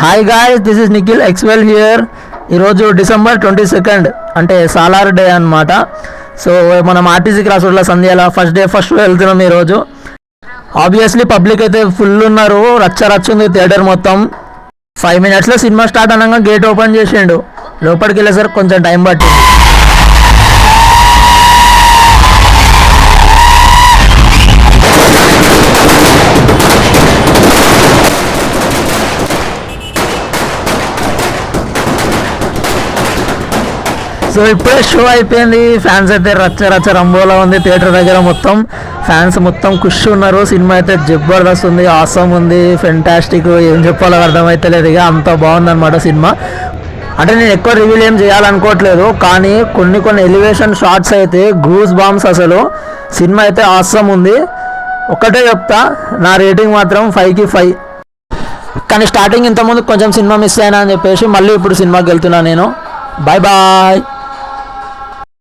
Hi guys, this is Nikhil ఎక్స్వెల్ here. ఈరోజు December 22 అంటే సాలార్ డే అనమాట. సో మనం ఆర్టీసీ క్రాస్ రోడ్లో సంధ్యాల ఫస్ట్ వెళ్తున్నాం ఈరోజు. ఆబ్వియస్లీ పబ్లిక్ అయితే ఫుల్ ఉన్నారు, రచ్చ ఉంది థియేటర్ మొత్తం. 5 minutesలో సినిమా స్టార్ట్ అనగా గేట్ ఓపెన్ చేసిండు. లోపలికి వెళ్ళేసరికి కొంచెం టైం పట్టింది. సో ఇప్పుడే షో అయిపోయింది. ఫ్యాన్స్ అయితే రచ్చ రంబోలా ఉంది థియేటర్ దగ్గర. మొత్తం ఫ్యాన్స్ మొత్తం ఖుషి ఉన్నారు. సినిమా అయితే జబర్దస్త్ ఉంది, ఆసమ్ ఉంది, ఫెంటాస్టిక్. ఏం చెప్పాలో అర్థమైతే లేదు, ఇక అంత బాగుందన్నమాట సినిమా. అంటే నేను ఎక్కువ రివ్యూలు ఏం చేయాలనుకోవట్లేదు, కానీ కొన్ని ఎలివేషన్ షాట్స్ అయితే గూస్ బాంబ్స్. అసలు సినిమా అయితే ఆసమ్ ఉంది. ఒక్కటే చెప్తా, నా రేటింగ్ మాత్రం 5కి 5. కానీ స్టార్టింగ్ ఇంతకుముందు కొంచెం సినిమా మిస్ అయినా అని చెప్పేసి మళ్ళీ ఇప్పుడు సినిమాకి వెళ్తున్నా నేను. Bye bye.